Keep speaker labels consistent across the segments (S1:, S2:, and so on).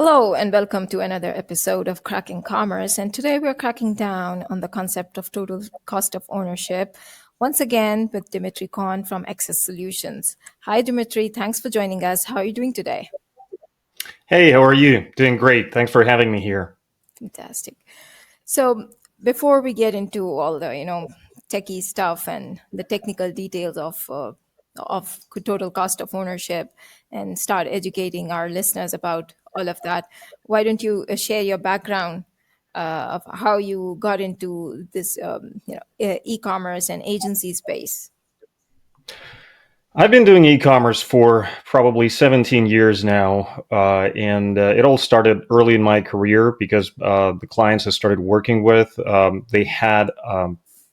S1: Hello, and welcome to another episode of Cracking Commerce. And today we're cracking down on the concept of total cost of ownership, once again with Dmitry Kon from Access Solutions. Hi, Dmitry. Thanks for joining us. How are you doing today?
S2: Hey, how are you? Doing great. Thanks for having me here.
S1: Fantastic. So, before we get into all the techie stuff and the technical details of total cost of ownership and start educating our listeners about all of that, why don't you share your background of how you got into this e-commerce and agency space?
S2: I've been doing e-commerce for probably 17 years now, and it all started early in my career because the clients I started working with, they had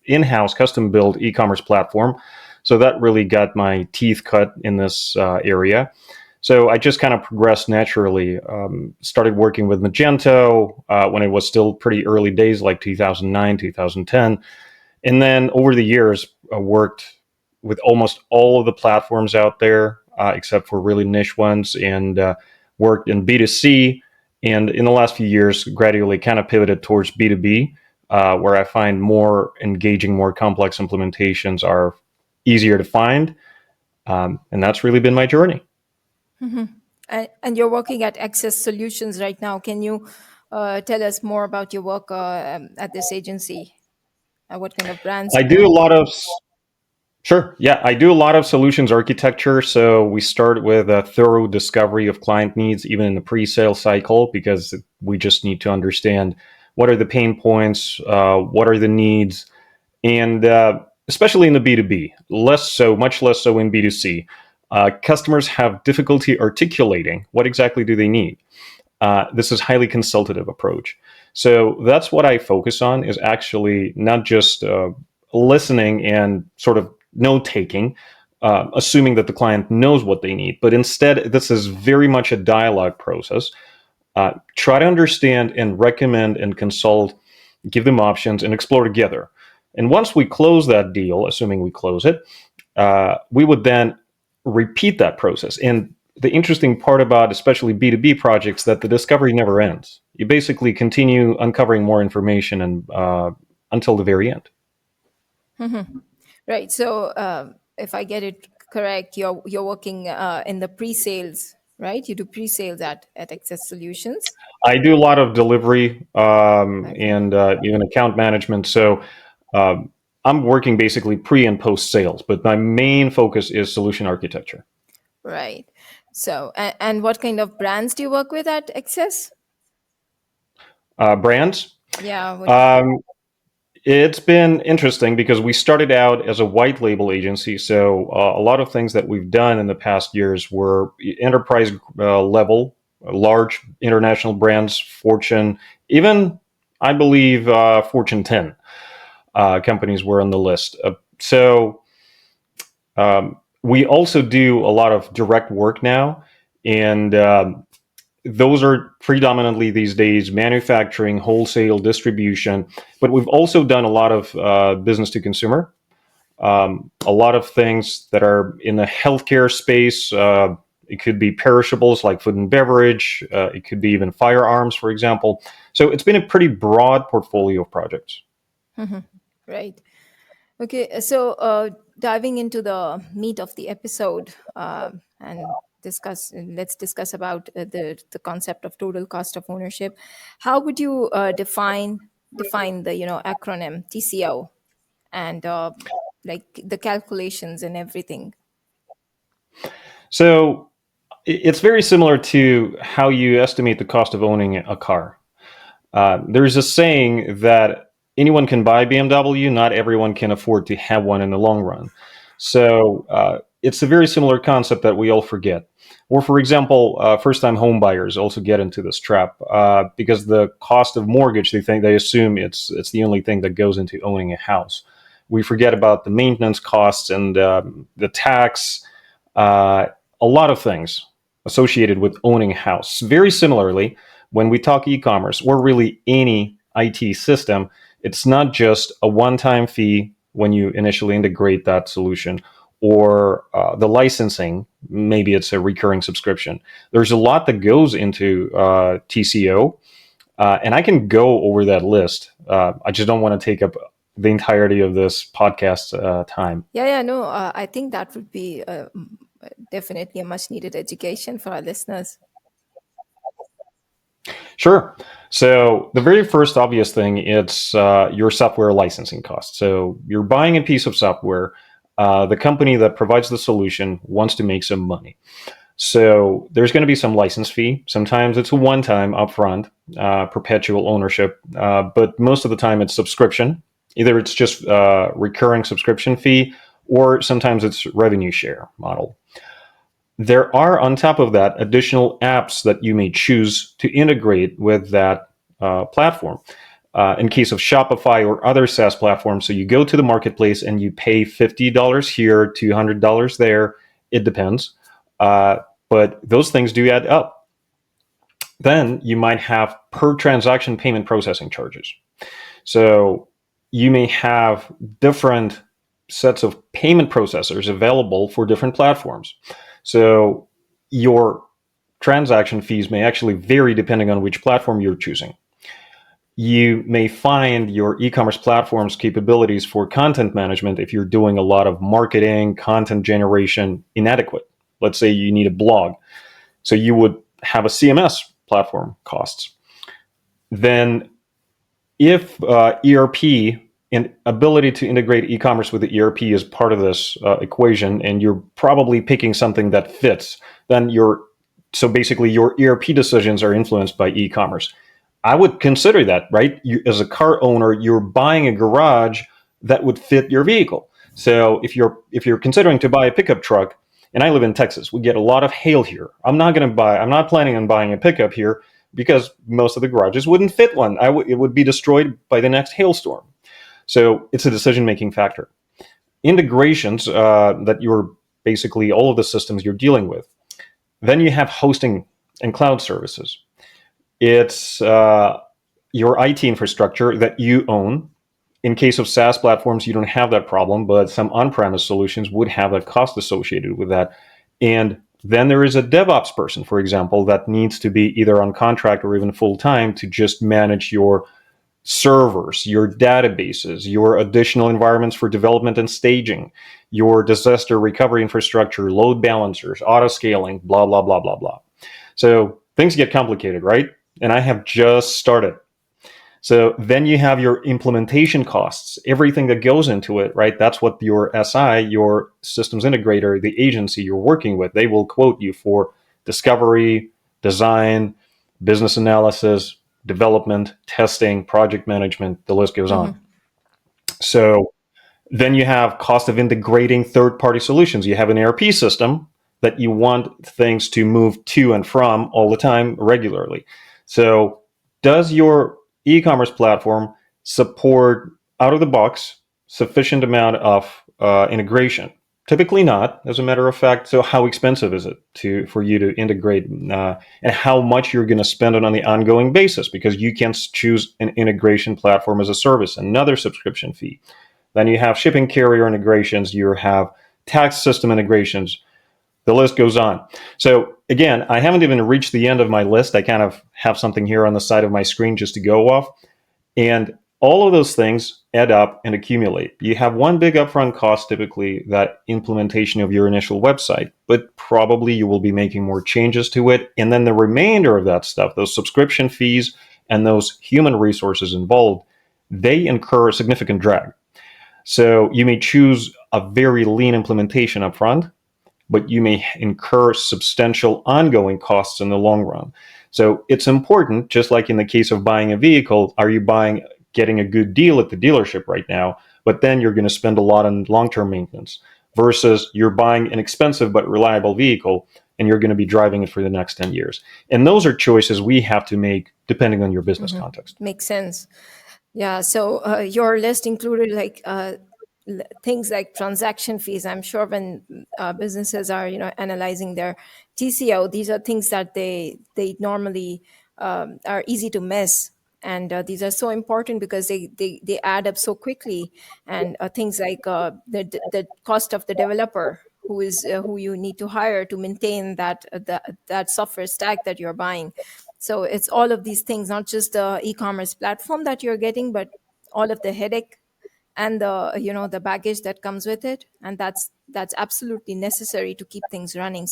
S2: in-house custom-built e-commerce platform. So that really got my teeth cut in this area. So I just kind of progressed naturally. Started working with Magento when it was still pretty early days, like 2009, 2010. And then over the years, I worked with almost all of the platforms out there, except for really niche ones, and worked in B2C. And in the last few years, gradually kind of pivoted towards B2B, where I find more engaging, more complex implementations are easier to find. And that's really been my journey.
S1: Mm-hmm. And you're working at Access Solutions right now. Can you tell us more about your work at this agency? What kind of brands
S2: I
S1: do you
S2: do a
S1: work with?
S2: lot of Sure. Yeah, I do a lot of solutions architecture. So we start with a thorough discovery of client needs, even in the pre-sale cycle, because we just need to understand what are the pain points, what are the needs, and especially in the B2B, much less so in B2C. Customers have difficulty articulating what exactly do they need. This is highly consultative approach. So that's what I focus on is actually not just listening and sort of note taking, assuming that the client knows what they need, but instead this is very much a dialogue process. Try to understand and recommend and consult, give them options and explore together. And once we close that deal, assuming we close it, we would then repeat that process. And the interesting part about especially B2B projects that the discovery never ends. You basically continue uncovering more information and until the very end.
S1: Mm-hmm. Right. So, if I get it correct, you're working in the pre-sales, right? You do pre-sales at Access Solutions.
S2: I do a lot of delivery
S1: Okay.
S2: and even account management. So I'm working basically pre and post sales, but my main focus is solution architecture.
S1: Right. So, and what kind of brands do you work with at Access?
S2: Brands.
S1: Yeah. What?
S2: Um, It's been interesting because we started out as a white label agency. So a lot of things that we've done in the past years were enterprise level, large international brands, Fortune, even I believe Fortune 10 companies were on the list. We also do a lot of direct work now. And those are predominantly these days manufacturing, wholesale, distribution, but we've also done a lot of business to consumer, a lot of things that are in the healthcare space. It could be perishables like food and beverage. It could be even firearms, for example. So it's been a pretty broad portfolio of projects.
S1: Mhm. Right. Okay. So, diving into the meat of the episode, and let's discuss about the concept of total cost of ownership. How would you define the acronym TCO and like the calculations and everything?
S2: So it's very similar to how you estimate the cost of owning a car. There's a saying that anyone can buy BMW, not everyone can afford to have one in the long run. So it's a very similar concept that we all forget. Or, for example, first-time home buyers also get into this trap because the cost of mortgage, they assume it's the only thing that goes into owning a house. We forget about the maintenance costs and the tax, uh, a lot of things associated with owning a house. Very similarly, when we talk e-commerce or really any IT system, it's not just a one-time fee when you initially integrate that solution or the licensing. Maybe it's a recurring subscription. There's a lot that goes into TCO, and I can go over that list. I just don't want to take up the entirety of this podcast time.
S1: Yeah, no, I think that would be definitely a much needed education for our listeners.
S2: Sure. So the very first obvious thing, it's your software licensing cost. So you're buying a piece of software. The company that provides the solution wants to make some money. So there's going to be some license fee. Sometimes it's a one-time upfront, perpetual ownership, but most of the time it's subscription. Either it's just recurring subscription fee, or sometimes it's revenue share model. There are, on top of that, additional apps that you may choose to integrate with that platform. In case of Shopify or other SaaS platforms, so you go to the marketplace and you pay $50 here, $200 there. It depends. But those things do add up. Then you might have per transaction payment processing charges. So you may have different sets of payment processors available for different platforms. So your transaction fees may actually vary depending on which platform you're choosing. You may find your e-commerce platform's capabilities for content management, if you're doing a lot of marketing, content generation, inadequate. Let's say you need a blog. So you would have a CMS platform costs. Then if ERP and ability to integrate e-commerce with the ERP is part of this equation, and you're probably picking something that fits, then so basically your ERP decisions are influenced by e-commerce. I would consider that, right? You, as a car owner, you're buying a garage that would fit your vehicle. So if you're considering to buy a pickup truck, and I live in Texas, we get a lot of hail here. I'm not planning on buying a pickup here because most of the garages wouldn't fit one. It would be destroyed by the next hailstorm. So it's a decision-making factor. Integrations that you're basically all of the systems you're dealing with. Then you have hosting and cloud services. It's your IT infrastructure that you own. In case of SaaS platforms, you don't have that problem, but some on-premise solutions would have that cost associated with that. And then there is a DevOps person, for example, that needs to be either on contract or even full-time to just manage your servers, your databases, your additional environments for development and staging, your disaster recovery infrastructure, load balancers, auto scaling, blah, blah, blah, blah, blah. So things get complicated, right? And I have just started. So then you have your implementation costs, everything that goes into it, right? That's what your SI, your systems integrator, the agency you're working with, they will quote you for discovery, design, business analysis, development, testing, project management, the list goes on.
S1: Mm-hmm.
S2: So then you have cost of integrating third-party solutions. You have an ERP system that you want things to move to and from all the time regularly. So does your e-commerce platform support out of the box sufficient amount of integration? Typically not, as a matter of fact. So how expensive is it for you to integrate, and how much you're going to spend on the ongoing basis? Because you can choose an integration platform as a service, another subscription fee. Then you have shipping carrier integrations, you have tax system integrations. The list goes on. So again, I haven't even reached the end of my list. I kind of have something here on the side of my screen just to go off. And all of those things add up and accumulate. You have one big upfront cost, typically that implementation of your initial website, but probably you will be making more changes to it. And then the remainder of that stuff, those subscription fees and those human resources involved, they incur a significant drag. So you may choose a very lean implementation upfront, but you may incur substantial ongoing costs in the long run. So it's important, just like in the case of buying a vehicle, are you getting a good deal at the dealership right now, but then you're going to spend a lot on long-term maintenance, versus you're buying an expensive but reliable vehicle and you're going to be driving it for the next 10 years. And those are choices we have to make depending on your business
S1: Mm-hmm.
S2: context.
S1: Makes sense. Yeah. So your list included like things like transaction fees. I'm sure when businesses are analyzing their TCO, these are things that they normally are easy to miss. And these are so important because they add up so quickly. And things like the cost of the developer who you need to hire to maintain that software stack that you're buying. So it's all of these things, not just the e-commerce platform that you're getting, but all of the headache and the baggage that comes with it, and that's absolutely necessary to keep things running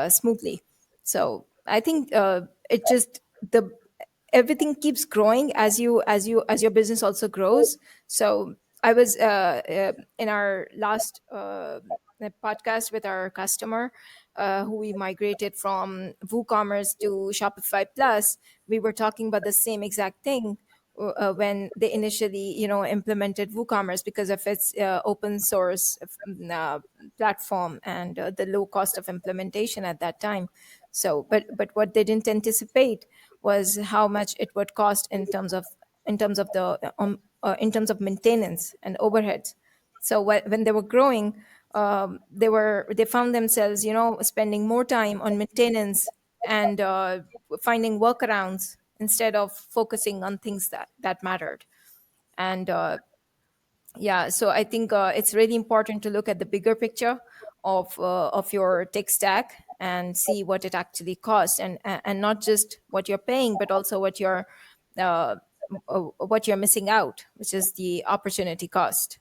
S1: smoothly. So I think it just the everything keeps growing as your business also grows. So I was in our last podcast with our customer who we migrated from WooCommerce to Shopify Plus. We were talking about the same exact thing when they initially implemented WooCommerce because of its open source platform and the low cost of implementation at that time. So but what they didn't anticipate was how much it would cost in terms of maintenance and overheads. So when they were growing, they found themselves spending more time on maintenance and finding workarounds instead of focusing on things that mattered. And yeah, so I think it's really important to look at the bigger picture of your tech stack and see what it actually costs, and not just what you're paying, but also uh, what you're missing out, which is the opportunity cost.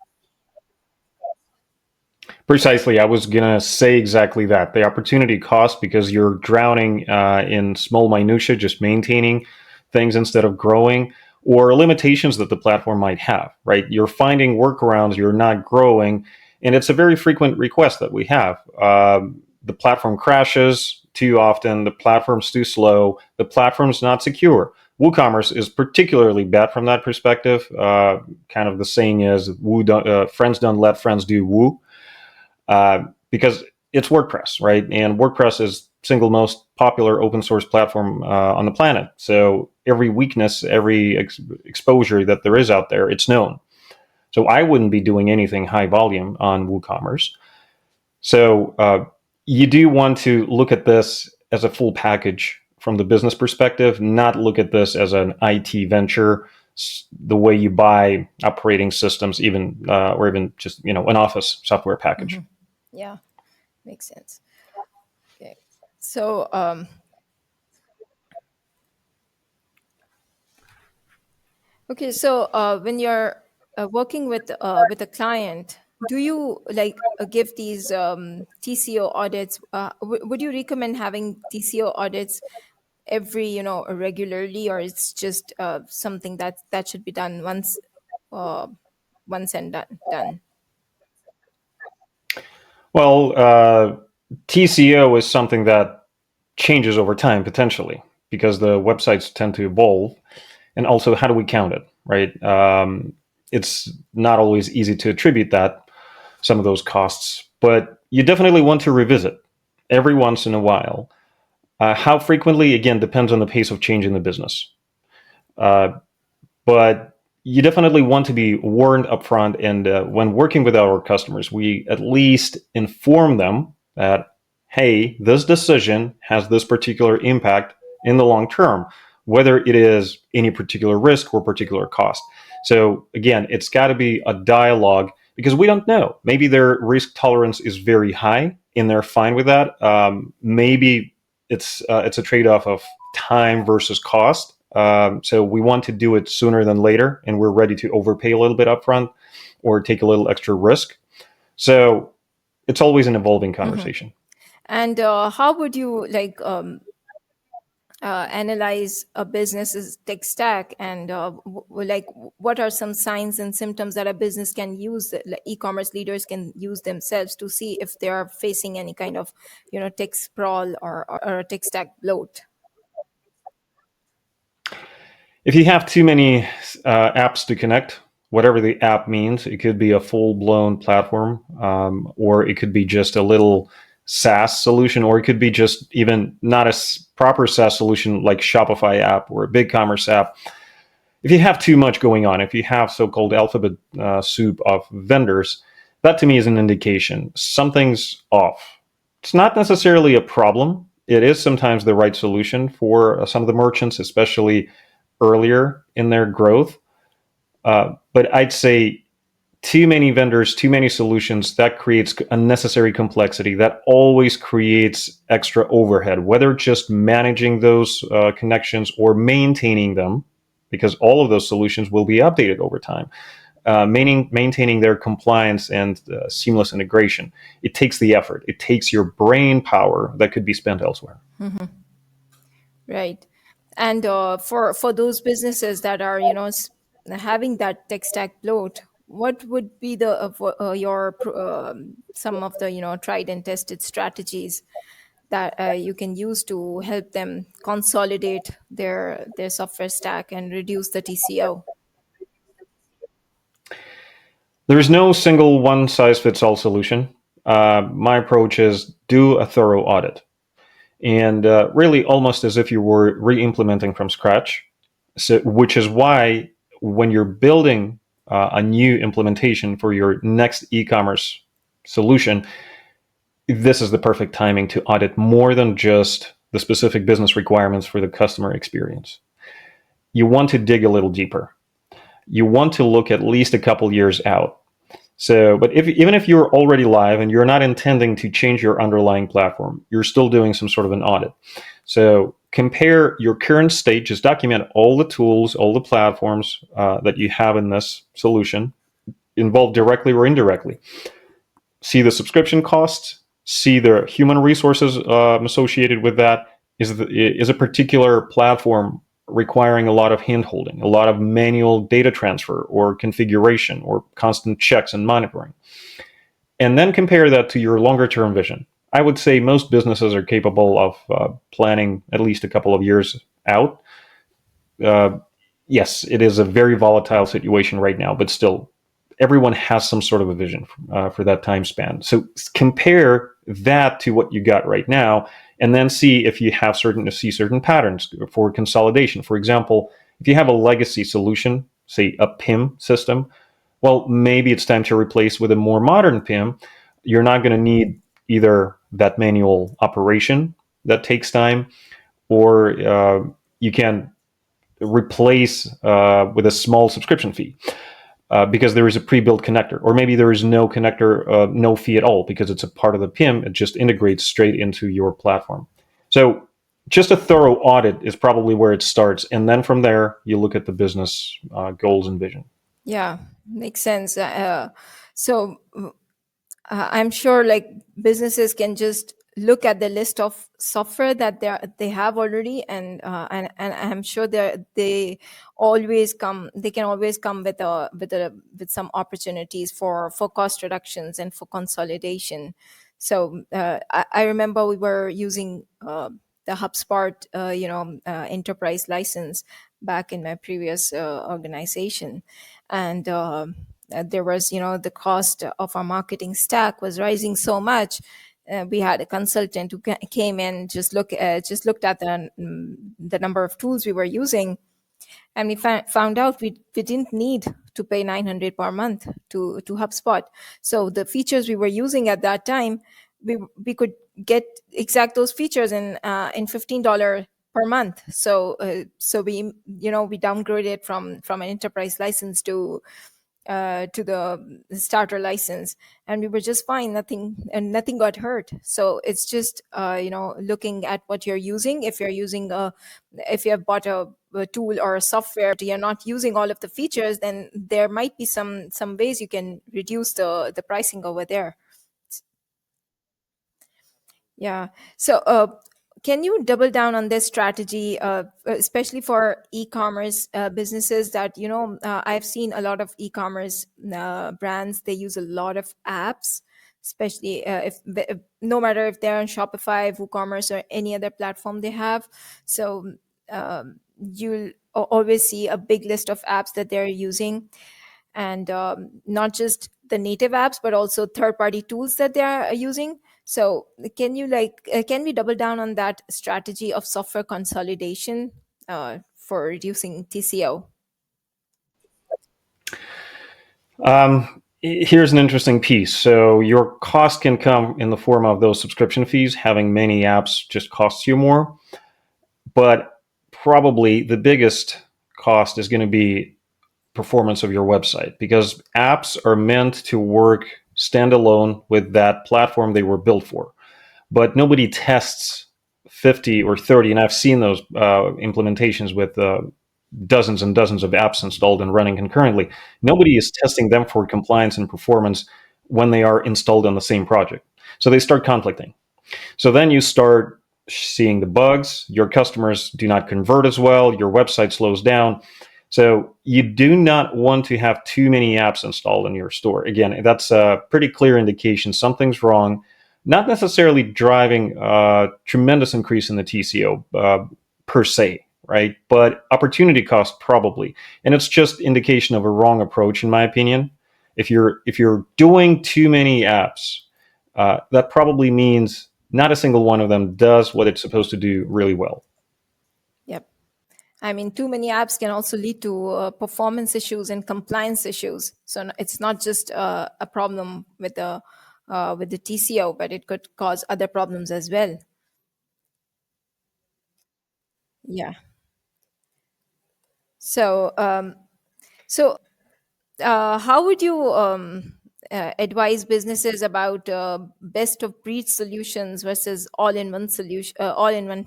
S2: Precisely. I was going to say exactly that. The opportunity cost, because you're drowning in small minutia, just maintaining things instead of growing, or limitations that the platform might have, right? You're finding workarounds, you're not growing. And it's a very frequent request that we have. The platform crashes too often, the platform's too slow, the platform's not secure. WooCommerce is particularly bad from that perspective. Kind of the saying is, friends don't let friends do Woo, because it's WordPress, right? And WordPress is single most popular open source platform on the planet. So every weakness, every exposure that there is out there, it's known. So I wouldn't be doing anything high volume on WooCommerce. So you do want to look at this as a full package from the business perspective, not look at this as an IT venture, the way you buy operating systems, even or even just an office software package.
S1: Mhm. Yeah, makes sense. Okay. So okay, so when you're working with a client, do you like give these TCO audits? Would you recommend having TCO audits every regularly, or it's just something that should be done uh, once and done?
S2: Well, TCO is something that changes over time potentially because the websites tend to evolve, and also how do we count it, right? It's not always easy to attribute that some of those costs, but you definitely want to revisit every once in a while. How frequently, again, depends on the pace of change in the business. Uh, but you definitely want to be warned upfront. And when working with our customers, we at least inform them that, hey, this decision has this particular impact in the long term, whether it is any particular risk or particular cost. So again, it's got to be a dialogue because we don't know. Maybe their risk tolerance is very high and they're fine with that. Maybe it's a trade-off of time versus cost. So we want to do it sooner than later, and we're ready to overpay a little bit upfront or take a little extra risk. So it's always an evolving
S1: Hmm.
S2: conversation.
S1: And how would you analyze a business's tech stack, and what are some signs and symptoms that a business can use, that e-commerce leaders can use themselves to see if they are facing any kind of tech sprawl or a tech stack bloat?
S2: If you have too many apps to connect, whatever the app means, it could be a full blown platform, or it could be just a little SaaS solution, or it could be just even not a proper SaaS solution like Shopify app or a BigCommerce app. If you have too much going on, if you have so-called alphabet soup of vendors, that to me is an indication something's off. It's not necessarily a problem. It is sometimes the right solution for some of the merchants, especially earlier in their growth. But I'd say too many vendors, too many solutions, that creates unnecessary complexity. That always creates extra overhead, whether just managing those connections or maintaining them, because all of those solutions will be updated over time. Maintaining their compliance and seamless integration. It takes the effort. It takes your brain power that could be spent elsewhere.
S1: Right. And for those businesses that are, having that tech stack bloat, what would be the your some of the tried and tested strategies that you can use to help them consolidate their software stack and reduce the TCO?
S2: There is no single one size fits all solution. My approach is do a thorough audit, and really almost as if you were re-implementing from scratch. So, which is why when you're building a new implementation for your next e-commerce solution, this is the perfect timing to audit more than just the specific business requirements for the customer experience. You want to dig a little deeper. You want to look at least a couple years out. So, but even if you're already live and you're not intending to change your underlying platform, you're still doing some sort of an audit. So compare your current state, just document all the tools, all the platforms that you have in this solution, involved directly or indirectly. See the subscription costs, see the human resources associated with that. Is a particular platform requiring a lot of handholding, a lot of manual data transfer or configuration or constant checks and monitoring? And then compare that to your longer term vision. I would say most businesses are capable of planning at least a couple of years out. Uh, yes, it is a very volatile situation right now, but still, everyone has some sort of a vision for that time span. So compare that to what you got right now, and then see if you have certain patterns for consolidation. For example, if you have a legacy solution, say a PIM system, well, maybe it's time to replace with a more modern PIM. You're not going to need either that manual operation that takes time, or you can replace with a small subscription fee because there is a pre-built connector, or maybe there is no connector, no fee at all because it's a part of the PIM. It just integrates straight into your platform. So just a thorough audit is probably where it starts, and then from there you look at the business goals and vision.
S1: Yeah, makes sense. I'm sure like businesses can just look at the list of software that they have already, and I'm sure they can always come with some opportunities for cost reductions and for consolidation. So I remember we were using the HubSpot enterprise license back in my previous organization, and there was the cost of our marketing stack was rising so much. We had a consultant who came in, just looked at the number of tools we were using, and we found out we didn't need to pay 900 per month to HubSpot. So the features we were using at that time, we could get exact those features in $15 per month. So we downgraded from an enterprise license to the starter license, and we were just fine. Nothing got hurt. So it's just looking at what you're using. If you have bought a tool or a software, you're not using all of the features, then there might be some ways you can reduce the pricing over there. Yeah. So, can you double down on this strategy, especially for e-commerce businesses that, I've seen a lot of e-commerce brands, they use a lot of apps, especially if no matter if they're on Shopify, WooCommerce, or any other platform they have. So, you'll always see a big list of apps that they're using, and not just the native apps but also third party tools that they are using. So can we double down on that strategy of software consolidation for reducing TCO?
S2: Here's an interesting piece. So your cost can come in the form of those subscription fees. Having many apps just costs you more, but probably the biggest cost is going to be performance of your website, because apps are meant to work standalone with that platform they were built for. But nobody tests 50 or 30, and I've seen those implementations with dozens and dozens of apps installed and running concurrently. Nobody is testing them for compliance and performance when they are installed on the same project. So they start conflicting. So then you start seeing the bugs. Your customers do not convert as well. Your website slows down. So you do not want to have too many apps installed in your store. Again, that's a pretty clear indication something's wrong. Not necessarily driving a tremendous increase in the TCO per se, right? But opportunity cost probably, and it's just indication of a wrong approach, in my opinion. If you're doing too many apps, that probably means not a single one of them does what it's supposed to do really well.
S1: Yep. I mean, too many apps can also lead to performance issues and compliance issues. So it's not just a problem with the TCO, but it could cause other problems as well. Yeah. So so how would you advise businesses about best of breed solutions versus all-in-one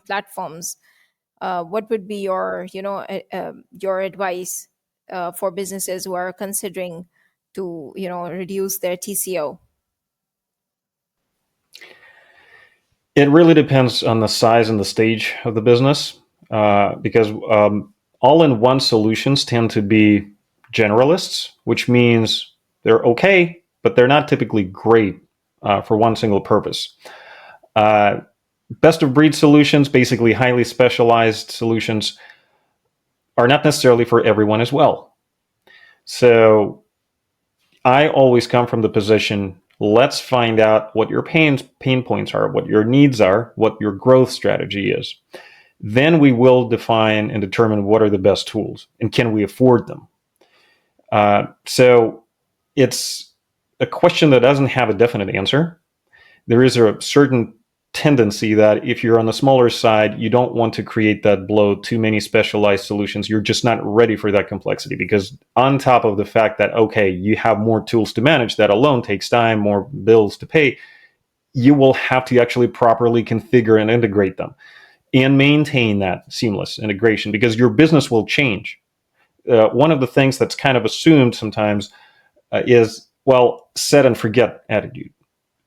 S1: platforms? What would be your, your advice for businesses who are considering to, reduce their TCO?
S2: It really depends on the size and the stage of the business, because all-in-one solutions tend to be generalists, which means they're okay, but they're not typically great for one single purpose. Uh, Best of breed solutions, basically highly specialized solutions, are not necessarily for everyone as well. So I always come from the position, let's find out what your pain points are, what your needs are, what your growth strategy is. Then we will define and determine what are the best tools and can we afford them. So it's a question that doesn't have a definite answer. There is a certain tendency that if you're on the smaller side, you don't want to create that blow, too many specialized solutions. You're just not ready for that complexity, because on top of the fact that, okay, you have more tools to manage, that alone takes time, more bills to pay, you will have to actually properly configure and integrate them and maintain that seamless integration, because your business will change. One of the things that's kind of assumed sometimes is, well, set and forget attitude.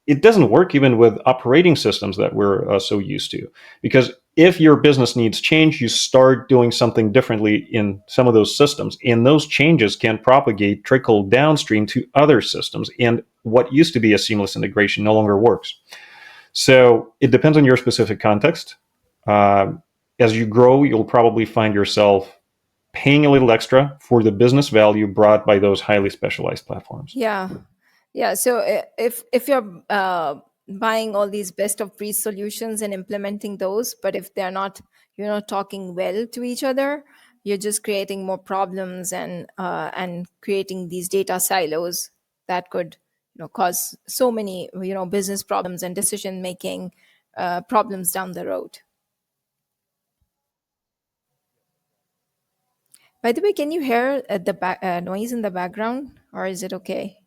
S2: It doesn't work even with operating systems that we're so used to, because if your business needs change, you start doing something differently in some of those systems, and those changes can propagate, trickle downstream to other systems, and what used to be a seamless integration no longer works. So it depends on your specific context. uh, as you grow, you'll probably find yourself paying a little extra for the business value brought by those highly specialized platforms.
S1: Yeah. Yeah. So if you're buying all these best of breed solutions and implementing those, but if they're not, talking well to each other, you're just creating more problems and creating these data silos that could, cause so many, business problems and decision making problems down the road. By the way, can you hear noise in the background, or is it okay?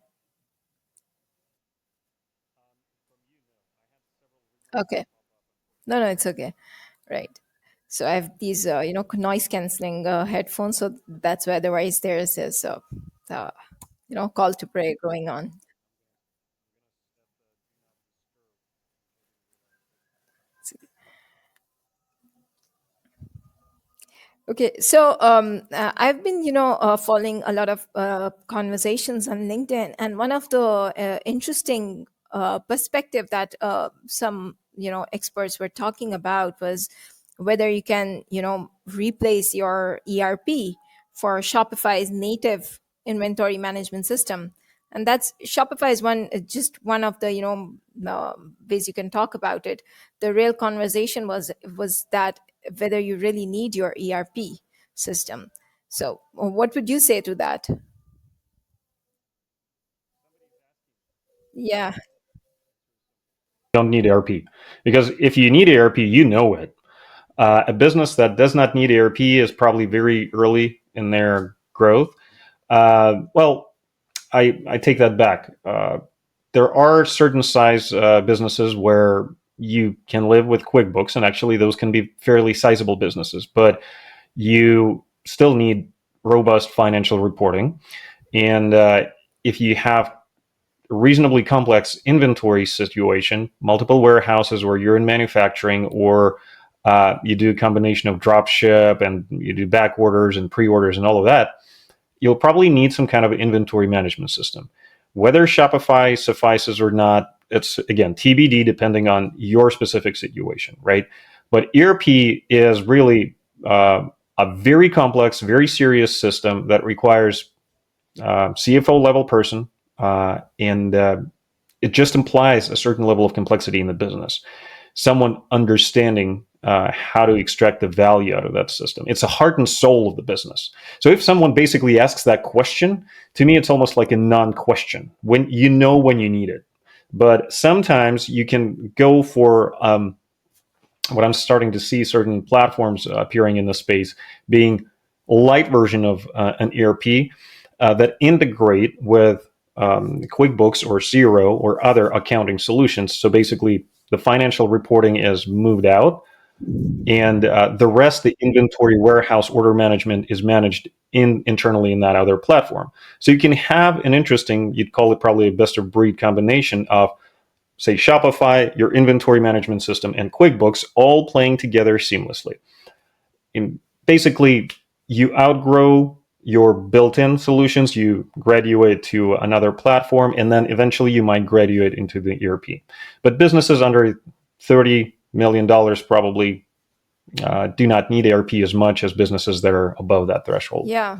S1: Okay. No, no, it's okay. Right. So I have these, noise canceling headphones. So that's why the voice there says, uh, call to pray going on. Okay, so I've been, following a lot of conversations on LinkedIn, and one of the interesting perspective that some, experts were talking about was whether you can, replace your ERP for Shopify's native inventory management system, and that's Shopify is just one of the, ways you can talk about it. The real conversation was that whether you really need your ERP system. So, what would you say to that? Yeah,
S2: You don't need ERP, because if you need ERP, you know it. A business that does not need ERP is probably very early in their growth. Well, I take that back. There are certain size businesses where you can live with QuickBooks, and actually those can be fairly sizable businesses, but you still need robust financial reporting. And if you have a reasonably complex inventory situation, multiple warehouses where you're in manufacturing, or you do a combination of drop ship and you do back orders and pre-orders and all of that, you'll probably need some kind of inventory management system. Whether Shopify suffices or not, it's again TBD depending on your specific situation, right? But ERP is really a very complex, very serious system that requires CFO level person, and it just implies a certain level of complexity in the business. Someone understanding how to extract the value out of that system. It's a heart and soul of the business. So if someone basically asks that question, to me, it's almost like a non-question. When you know when you need it, but sometimes you can go for what I'm starting to see certain platforms appearing in the space being light version of an ERP that integrate with QuickBooks or Xero or other accounting solutions. So basically, the financial reporting is moved out, and the rest, the inventory, warehouse, order management, is managed internally in that other platform. So you can have an interesting, you'd call it probably a best of breed combination of, say, Shopify, your inventory management system, and QuickBooks all playing together seamlessly. And basically, you outgrow your built-in solutions, you graduate to another platform, and then eventually you might graduate into the ERP. But businesses under $30 million probably do not need ERP as much as businesses that are above that threshold.
S1: Yeah.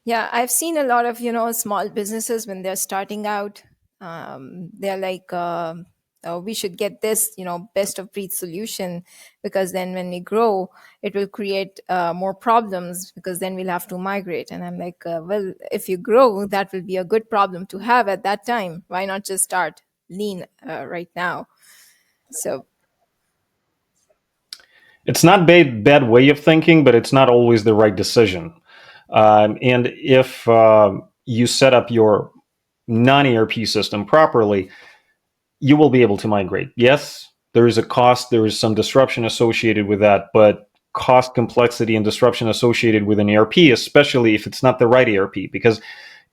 S1: Yeah, I've seen a lot of, small businesses when they're starting out. They're like, oh, we should get this, best of breed solution, because then when we grow, it will create more problems, because then we'll have to migrate. And I'm like, well, if you grow, that will be a good problem to have at that time. Why not just start lean right now? So,
S2: It's not bad way of thinking, but it's not always the right decision. And if you set up your non-ERP system properly, you will be able to migrate. Yes, there is a cost, there is some disruption associated with that, but cost, complexity, and disruption associated with an ERP, especially if it's not the right ERP, because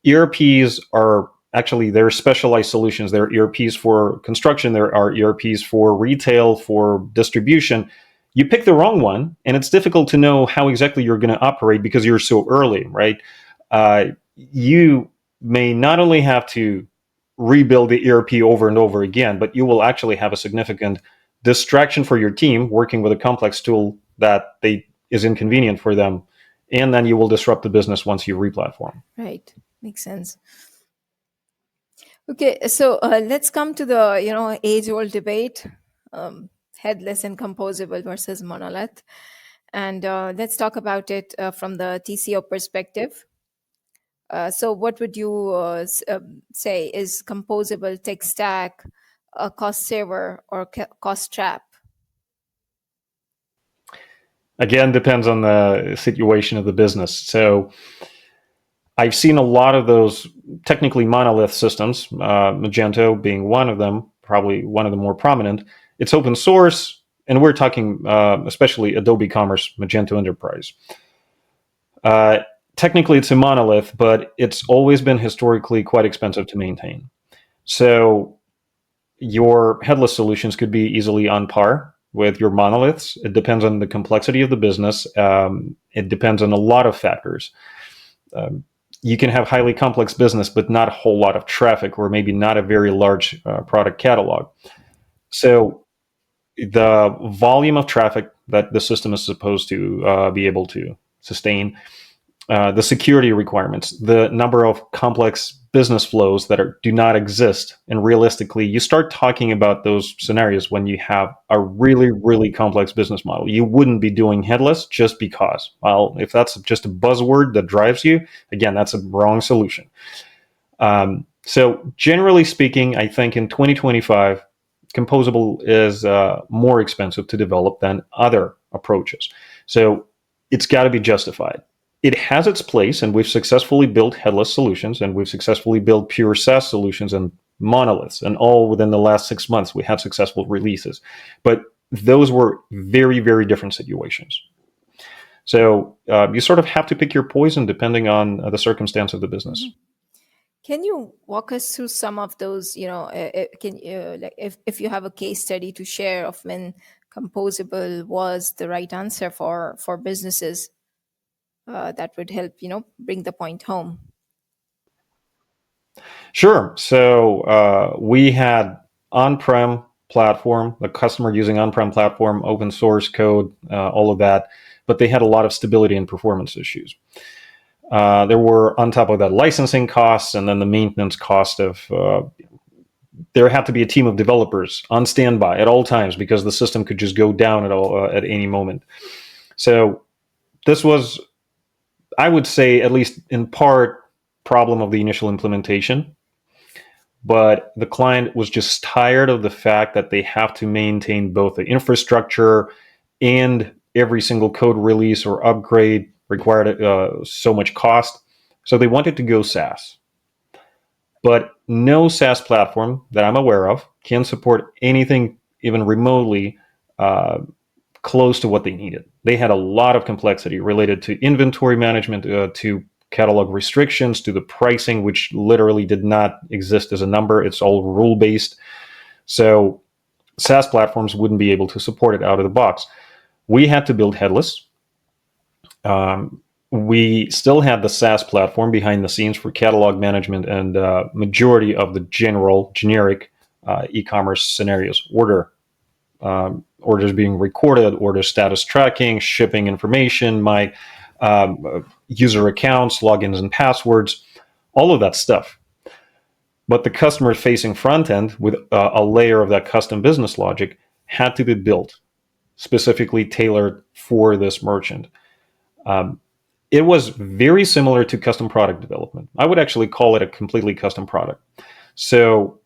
S2: ERPs are actually, they're specialized solutions. There are ERPs for construction, there are ERPs for retail, for distribution. You pick the wrong one, and it's difficult to know how exactly you're going to operate because you're so early, right? You may not only have to rebuild the ERP over and over again, but you will actually have a significant distraction for your team working with a complex tool that is inconvenient for them. And then you will disrupt the business once you replatform.
S1: right. Makes sense. Okay, so let's come to the age-old debate, headless and composable versus monolith, and let's talk about it from the TCO perspective. So, what would you say is composable tech stack, a cost saver, or cost trap?
S2: Again, depends on the situation of the business. So I've seen a lot of those technically monolith systems, Magento being one of them, probably one of the more prominent. It's open source, and we're talking especially Adobe Commerce, Magento Enterprise. Technically, it's a monolith, but it's always been historically quite expensive to maintain. So your headless solutions could be easily on par with your monoliths. It depends on the complexity of the business. It depends on a lot of factors. You can have highly complex business, but not a whole lot of traffic, or maybe not a very large product catalog. So the volume of traffic that the system is supposed to be able to sustain, the security requirements, the number of complex business flows that do not exist. And realistically, you start talking about those scenarios when you have a really, really complex business model. You wouldn't be doing headless just because. Well, if that's just a buzzword that drives you, again, that's a wrong solution. So generally speaking, I think in 2025, composable is more expensive to develop than other approaches. So it's got to be justified. It has its place, and we've successfully built headless solutions, and we've successfully built pure SaaS solutions and monoliths, and all within the last 6 months we had successful releases. But those were very, very different situations. So you sort of have to pick your poison depending on the circumstance of the business.
S1: Mhm. Can you walk us through some of those? Can like if you have a case study to share of when composable was the right answer for businesses, that would help bring the point home.
S2: Sure. So we had on-prem platform, the customer using on-prem platform, open source code, all of that, but they had a lot of stability and performance issues. There were, on top of that, licensing costs, and then the maintenance cost of. There had to be a team of developers on standby at all times because the system could just go down at any moment. So this was, I would say, at least in part, problem of the initial implementation. But the client was just tired of the fact that they have to maintain both the infrastructure and every single code release or upgrade required so much cost. So they wanted to go SaaS. But no SaaS platform that I'm aware of can support anything even remotely uh, close to what they needed. They had a lot of complexity related to inventory management, to catalog restrictions, to the pricing, which literally did not exist as a number. It's all rule based. So SaaS platforms wouldn't be able to support it out of the box. We had to build headless. We still had the SaaS platform behind the scenes for catalog management and majority of the generic e-commerce scenarios, orders being recorded, order status tracking, shipping information, my user accounts, logins and passwords, all of that stuff. But the customer facing front end with a layer of that custom business logic had to be built specifically tailored for this merchant. Um, it was very similar to custom product development. I would actually call it a completely custom product. So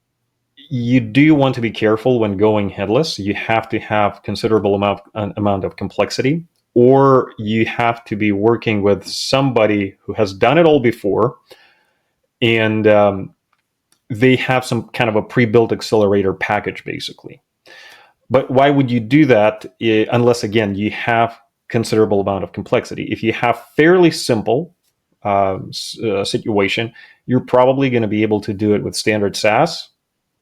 S2: you do want to be careful when going headless. You have to have considerable amount of complexity, or you have to be working with somebody who has done it all before, and they have some kind of a pre-built accelerator package, basically. But why would you do that unless, again, you have considerable amount of complexity? If you have fairly simple situation, you're probably going to be able to do it with standard SaaS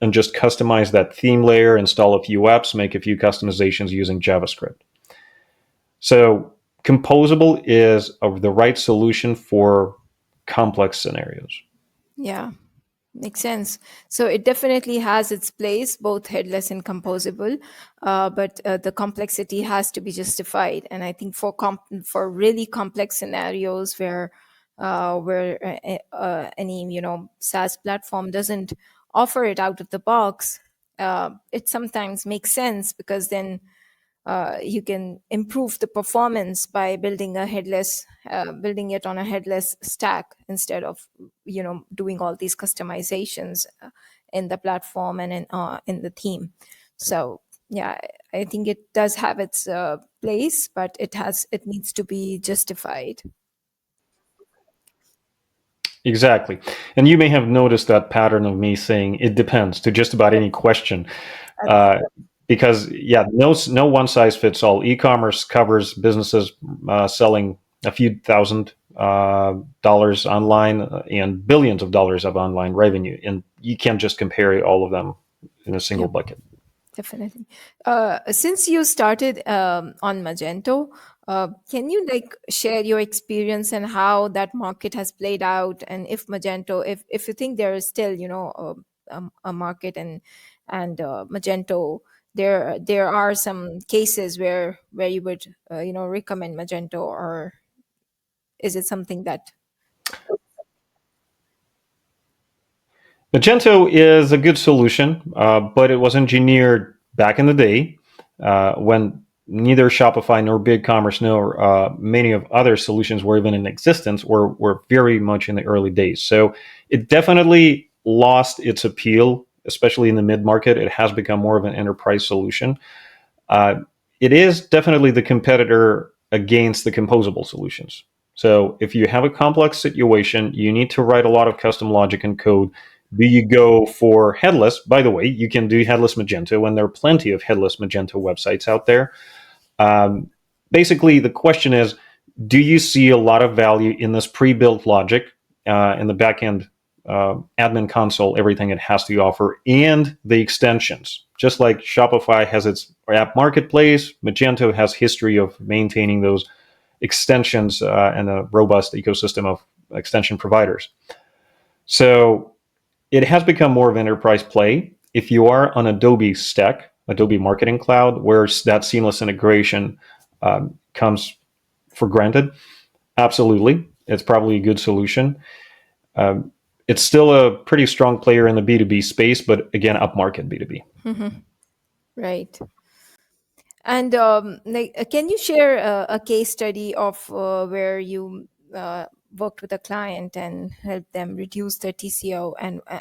S2: and just customize that theme layer, install a few apps, make a few customizations using JavaScript. So composable is the right solution for complex scenarios.
S1: Yeah, makes sense. So it definitely has its place, both headless and composable, but the complexity has to be justified. And I think for really complex scenarios where any SaaS platform doesn't offer it out of the box, it sometimes makes sense because then you can improve the performance by building it on a headless stack instead of doing all these customizations in the platform and in the theme. So yeah, I think it does have its place, but it needs to be justified.
S2: Exactly. And you may have noticed that pattern of me saying it depends to just about any question. Uh, because yeah, no one size fits all. E-commerce covers businesses selling a few thousand dollars online and billions of dollars of online revenue, and you can't just compare all of them in a single
S1: Yeah,
S2: bucket.
S1: definitely. Since you started on Magento, can you like share your experience and how that market has played out, and if Magento, if you think there is still a market and Magento, there are some cases where you would recommend Magento, or is it something that
S2: Magento is a good solution, but it was engineered back in the day when neither Shopify nor BigCommerce nor many of other solutions were even in existence or were very much in the early days. So it definitely lost its appeal, especially in the mid-market. It has become more of an enterprise solution. Uh, it is definitely the competitor against the composable solutions. So if you have a complex situation, you need to write a lot of custom logic and code. Do you go for headless? By the way, you can do headless Magento, and there are plenty of headless Magento websites out there. Um, Basically, the question is, do you see a lot of value in this pre-built logic in the backend admin console, everything it has to offer, and the extensions? Just like Shopify has its app marketplace, Magento has history of maintaining those extensions and a robust ecosystem of extension providers. So it has become more of an enterprise play. If you are on Adobe stack, Adobe Marketing Cloud, where that seamless integration comes for granted, absolutely, it's probably a good solution. Um, it's still a pretty strong player in the B2B space, but again, upmarket B2B.
S1: Right. And can you share a case study of where you worked with a client and helped them reduce their TCO,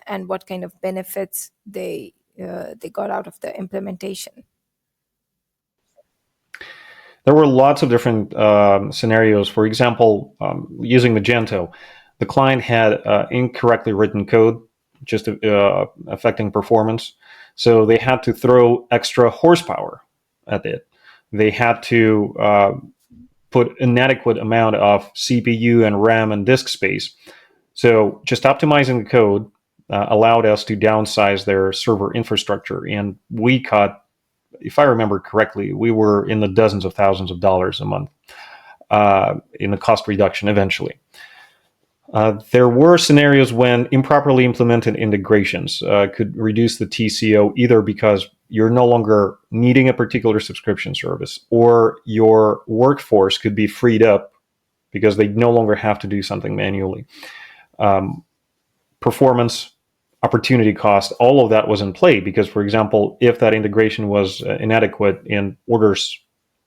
S1: and what kind of benefits they got out of the implementation?
S2: There were lots of different scenarios. For example, using Magento, the client had incorrectly written code, just affecting performance. So they had to throw extra horsepower at it. They had to put inadequate amount of CPU and RAM and disk space. So just optimizing the code allowed us to downsize their server infrastructure, and we cut, if I remember correctly, we were in the dozens of thousands of dollars a month in the cost reduction eventually. There were scenarios when improperly implemented integrations could reduce the TCO, either because you're no longer needing a particular subscription service, or your workforce could be freed up because they no longer have to do something manually. Um, Performance, opportunity cost, all of that was in play because, for example, if that integration was inadequate and orders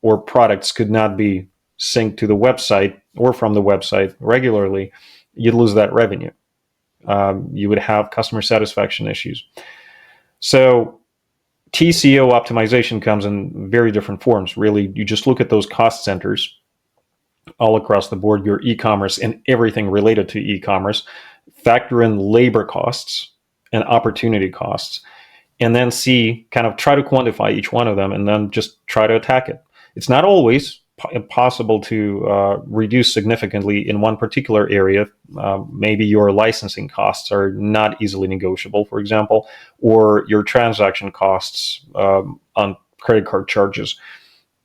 S2: or products could not be synced to the website or from the website regularly, you'd lose that revenue. You would have customer satisfaction issues. So TCO optimization comes in very different forms. Really, you just look at those cost centers all across the board, your e-commerce and everything related to e-commerce, factor in labor costs and opportunity costs, and then see, kind of try to quantify each one of them and then just try to attack it. It's not always possible to reduce significantly in one particular area. Maybe your licensing costs are not easily negotiable, for example, or your transaction costs on credit card charges.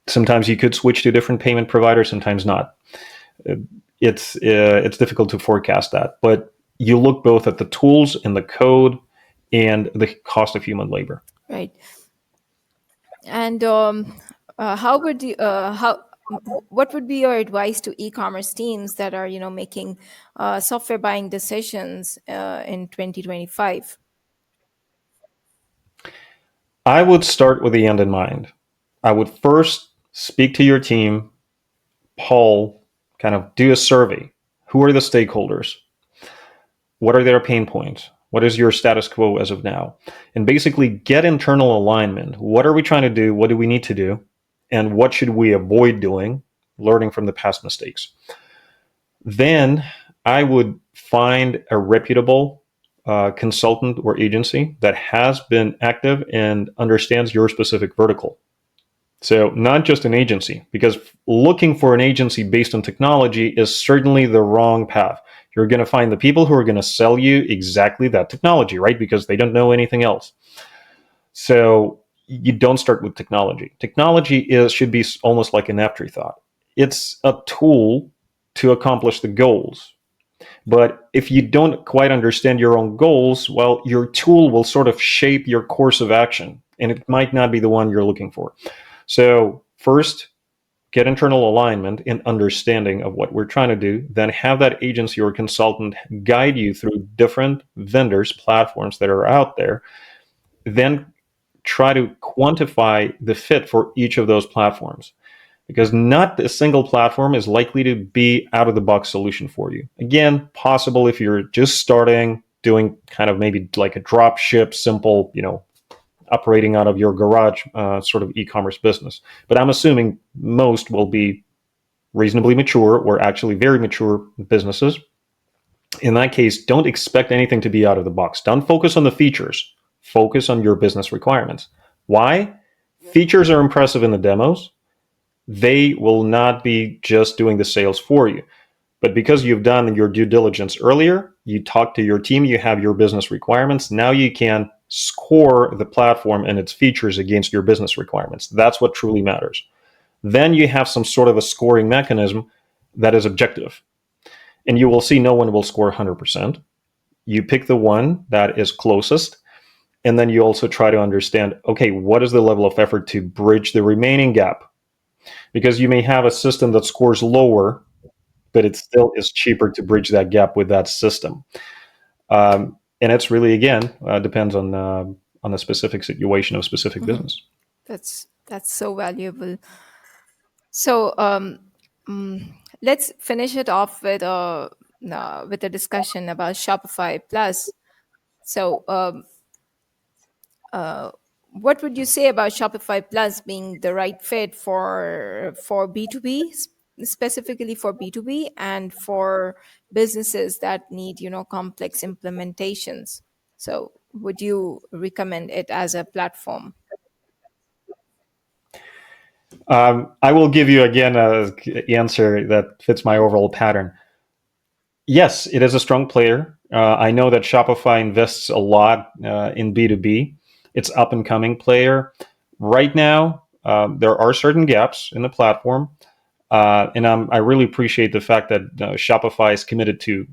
S2: Sometimes you could switch to a different payment provider, sometimes not. It's difficult to forecast that, but you look both at the tools and the code and the cost of human labor.
S1: Right. And how would you how what would be your advice to e-commerce teams that are making software buying decisions in 2025?
S2: I would start with the end in mind. I would first speak to your team, poll, kind of do a survey. Who are the stakeholders? What are their pain points? What is your status quo as of now? And basically get internal alignment. What are we trying to do? What do we need to do? And what should we avoid doing? Learning from the past mistakes. Then I would find a reputable consultant or agency that has been active and understands your specific vertical. So not just an agency, because looking for an agency based on technology is certainly the wrong path. You're going to find the people who are going to sell you exactly that technology, right? Because they don't know anything else. So you don't start with technology. Technology should be almost like an afterthought. It's a tool to accomplish the goals. But if you don't quite understand your own goals, well, your tool will sort of shape your course of action, and it might not be the one you're looking for. So first, get internal alignment and understanding of what we're trying to do, then have that agency or consultant guide you through different vendors, platforms that are out there, then try to quantify the fit for each of those platforms, because not a single platform is likely to be out of the box solution for you. Again, possible if you're just starting, doing kind of maybe like a drop ship, simple, operating out of your garage sort of e-commerce business. But I'm assuming most will be reasonably mature or actually very mature businesses, in that case, don't expect anything to be out of the box. Don't focus on the features. Focus on your business requirements. Why? Features are impressive in the demos. They will not be just doing the sales for you. But because you've done your due diligence earlier, you talk to your team, you have your business requirements, now you can score the platform and its features against your business requirements. That's what truly matters. Then you have some sort of a scoring mechanism that is objective. And you will see no one will score 100%. You pick the one that is closest, and then you also try to understand, okay, what is the level of effort to bridge the remaining gap? Because you may have a system that scores lower, but it still is cheaper to bridge that gap with that system. And it's really, again, depends on the specific situation of a specific
S1: Mhm.
S2: business.
S1: That's so valuable. So let's finish it off with a discussion about Shopify Plus. So what would you say about Shopify Plus being the right fit for B2B, specifically for B2B and for businesses that need, complex implementations? So would you recommend it as a platform?
S2: I will give you again an answer that fits my overall pattern. Yes, it is a strong player. I know that Shopify invests a lot in B2B. It's up and coming player. Right now, there are certain gaps in the platform. And I really appreciate the fact that Shopify is committed to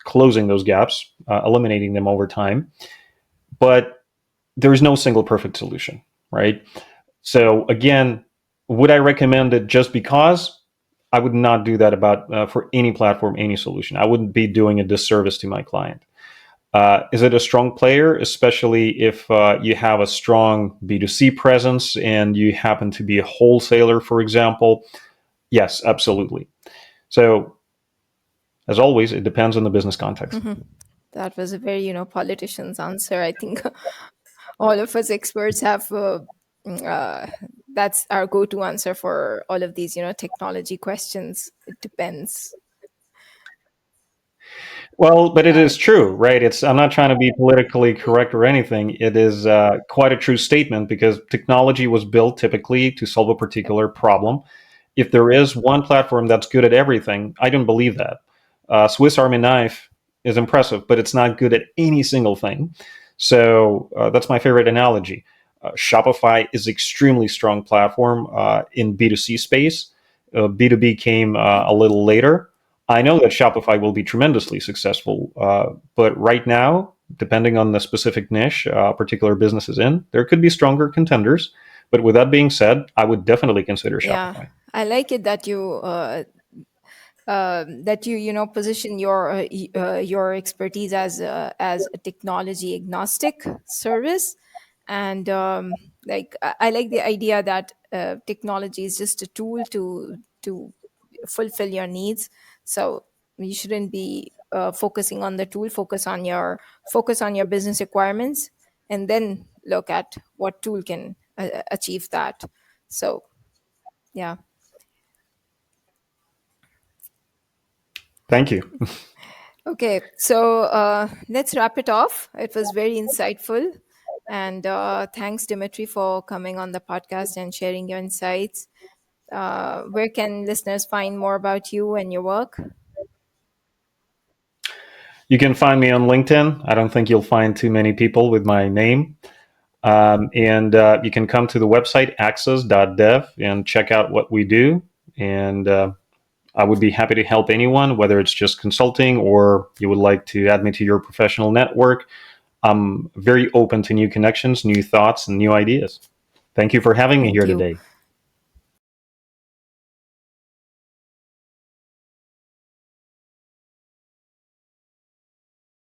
S2: closing those gaps, eliminating them over time. But there is no single perfect solution, right? So again, would I recommend it just because? I would not do that about for any platform, any solution. I wouldn't be doing a disservice to my client. Is it a strong player, especially if you have a strong B2C presence and you happen to be a wholesaler, for example? Yes, absolutely. So, as always, it depends on the business context.
S1: Mhm. That was a very, politician's answer. I think all of us experts have that's our go-to answer for all of these, technology questions. It depends.
S2: Well, but it
S1: Uh,
S2: is true, right? It's I'm not trying to be politically correct or anything. It is quite a true statement because technology was built typically to solve a particular problem. If there is one platform that's good at everything, I don't believe that. Swiss Army knife is impressive, but it's not good at any single thing. So that's my favorite analogy. Shopify is extremely strong platform in B2C space. B2B came a little later. I know that Shopify will be tremendously successful, but right now, depending on the specific niche a particular business is in, there could be stronger contenders. But with that being said, I would definitely consider
S1: yeah,
S2: Shopify.
S1: I like it that you position your expertise as a technology agnostic service, and I like the idea that technology is just a tool to fulfill your needs. So you shouldn't be focusing on the tool. Focus on your business requirements, and then look at what tool can achieve that. So yeah.
S2: Thank you.
S1: Okay, so let's wrap it off. It was very insightful. And thanks, Dimitri, for coming on the podcast and sharing your insights. Where can listeners find more about you and your work?
S2: You can find me on LinkedIn. I don't think you'll find too many people with my name. And you can come to the website access.dev and check out what we do. And I would be happy to help anyone, whether it's just consulting or you would like to add me to your professional network. I'm very open to new connections, new thoughts, and new ideas. Thank you for having me
S1: Thank
S2: here
S1: you.
S2: today.